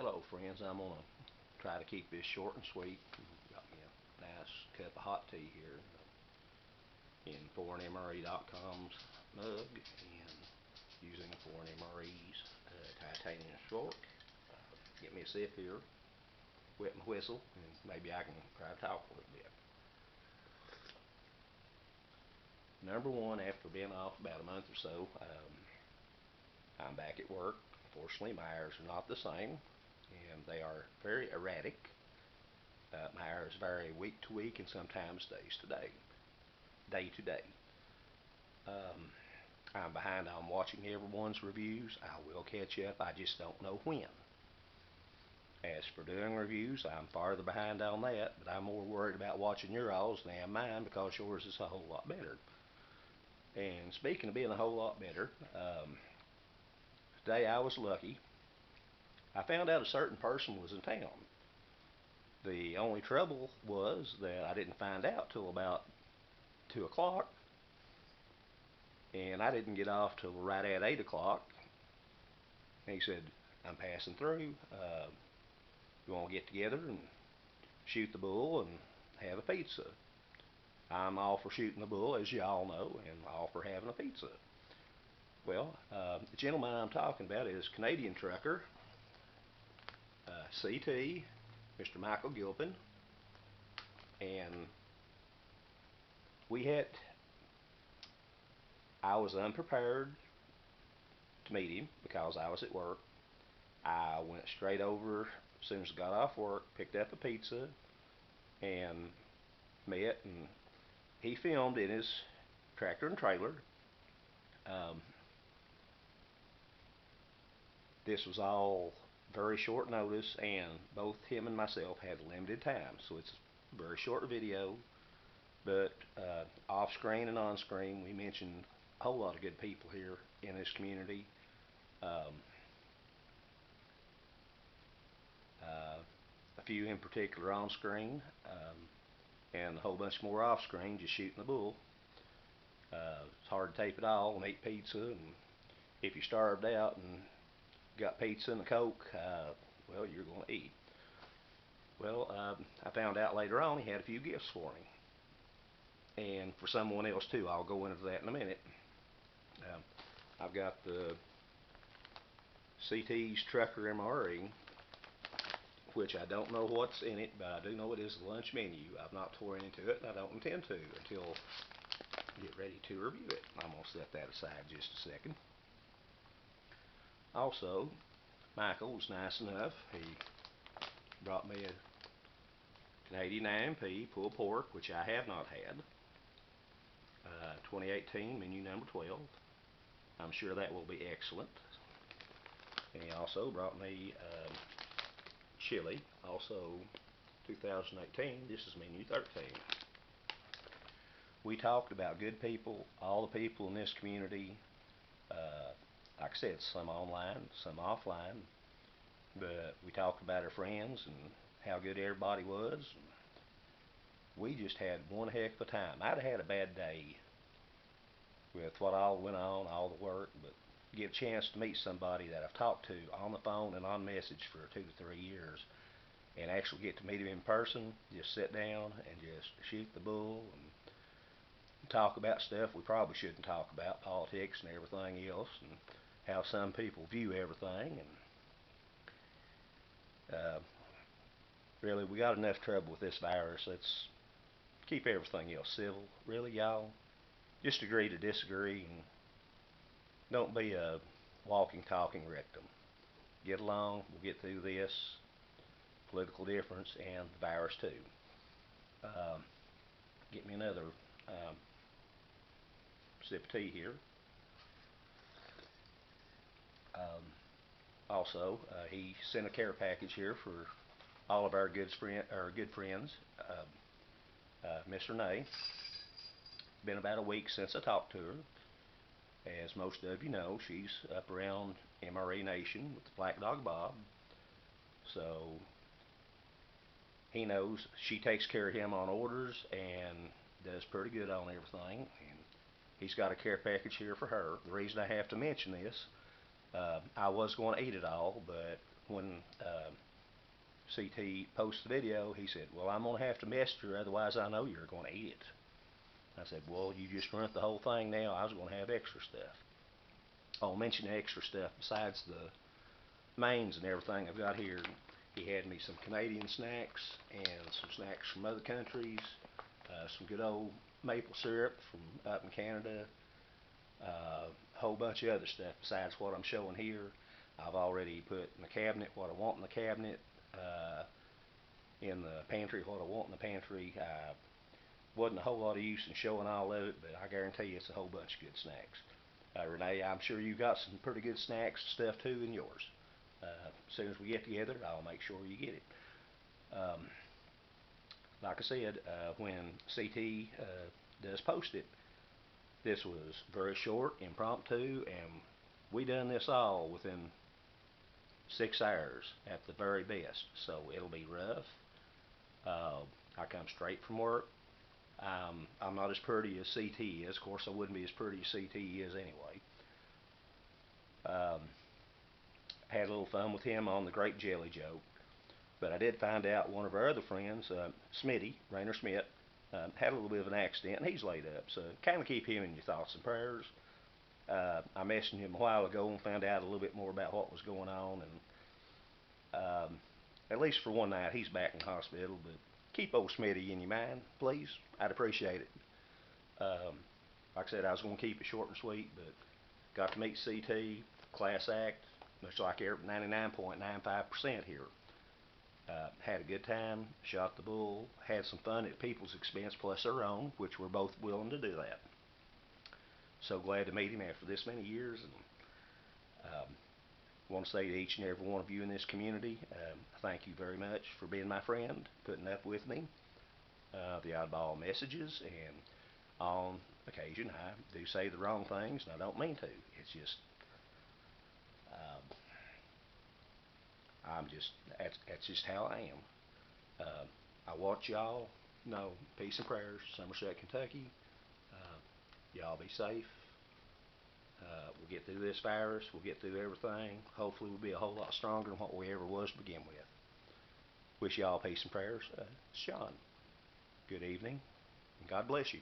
Hello friends, I'm going to try to keep this short and sweet. Got me a nice cup of hot tea here in foreignmre.com's mug and using foreignmre's titanium fork. Get me a sip here, wet my whistle, and maybe I can try to talk a little bit. Number one, after being off about a month or so, I'm back at work. Fortunately, my hours are not the same, and they are very erratic. My hours vary week to week and sometimes day to day. I'm behind on watching everyone's reviews. I will catch up, I just don't know when. As for doing reviews, I'm farther behind on that, but I'm more worried about watching your alls than I am mine because yours is a whole lot better. And speaking of being a whole lot better, today I was lucky. I found out a certain person was in town. The only trouble was that I didn't find out till about 2 o'clock, and I didn't get off till right at 8 o'clock. And he said, I'm passing through. You want to get together and shoot the bull and have a pizza? I'm all for shooting the bull, as you all know, and all for having a pizza. Well, the gentleman I'm talking about is Canadian trucker, CT, Mr. Michael Gilpin, and I was unprepared to meet him because I was at work. I went straight over as soon as I got off work, picked up a pizza, and met, and he filmed in his tractor and trailer. Um, this was all very short notice, and both him and myself had limited time, so it's a very short video. But off screen and on screen, we mentioned a whole lot of good people here in this community. Um, a few in particular on screen, and a whole bunch more off screen, just shooting the bull. It's hard to tape it all and eat pizza, and if you're starved out and got pizza and a Coke, well, you're going to eat. Well, I found out later on he had a few gifts for me, and for someone else too. I'll go into that in a minute. I've got the CT's Trucker MRE, which I don't know what's in it, but I do know it is the lunch menu. I've not tore into it, and I don't intend to until I get ready to review it. I'm going to set that aside just a second. Also, Michael was nice enough. He brought me a Canadian IMP pulled pork, which I have not had. 2018 menu number 12. I'm sure that will be excellent. And he also brought me chili, also 2018. This is menu 13. We talked about good people, all the people in this community. Like I said, some online, some offline. But we talked about our friends and how good everybody was. And we just had one heck of a time. I'd have had a bad day with what all went on, all the work, but get a chance to meet somebody that I've talked to on the phone and on message for 2 to 3 years, and actually get to meet him in person, just sit down and just shoot the bull and talk about stuff we probably shouldn't talk about, politics and everything else, and how some people view everything. And really, we got enough trouble with this virus. Let's keep everything else civil. Really, y'all, just agree to disagree, and don't be a walking, talking rectum. Get along. We'll get through this political difference and the virus too. Get me another sip of tea here. Also, he sent a care package here for all of our good friends. Miss Renee. Been about a week since I talked to her. As most of you know, she's up around MRE Nation with the Black Dog Bob. So he knows she takes care of him on orders and does pretty good on everything. And he's got a care package here for her. The reason I have to mention this, I was going to eat it all, but when CT posted the video, he said, well, I'm going to have to message her, otherwise I know you're going to eat it. I said, well, you just run the whole thing now. I was going to have extra stuff. I'll mention extra stuff besides the mains and everything I've got here. He had me some Canadian snacks and some snacks from other countries, some good old maple syrup from up in Canada, a whole bunch of other stuff besides what I'm showing here. I've already put in the cabinet what I want in the cabinet, in the pantry what I want in the pantry. Wasn't a whole lot of use in showing all of it, but I guarantee you it's a whole bunch of good snacks. Renee, I'm sure you've got some pretty good snacks and stuff too in yours. As soon as we get together, I'll make sure you get it. Like I said, when CT does post it, this was very short, impromptu, and we done this all within 6 hours at the very best. So it'll be rough. I come straight from work. I'm not as pretty as CT is. Of course, I wouldn't be as pretty as CT is anyway. Had a little fun with him on the grape jelly joke. But I did find out one of our other friends, Smitty, Rainer Smith, had a little bit of an accident, and he's laid up. So kind of keep him in your thoughts and prayers. I messaged him a while ago and found out a little bit more about what was going on. And at least for one night, he's back in the hospital. But keep old Smitty in your mind, please. I'd appreciate it. Like I said, I was going to keep it short and sweet, but got to meet CT, class act, much like 99.95% here. Had a good time, shot the bull, had some fun at people's expense plus their own, which we're both willing to do that. So glad to meet him after this many years, and want to say to each and every one of you in this community, thank you very much for being my friend, putting up with me, the oddball messages, and on occasion I do say the wrong things, and I don't mean to. It's just, that's just how I am. I want y'all, peace and prayers, Somerset, Kentucky. Y'all be safe. We'll get through this virus. We'll get through everything. Hopefully we'll be a whole lot stronger than what we ever was to begin with. Wish y'all peace and prayers. Sean, good evening, and God bless you.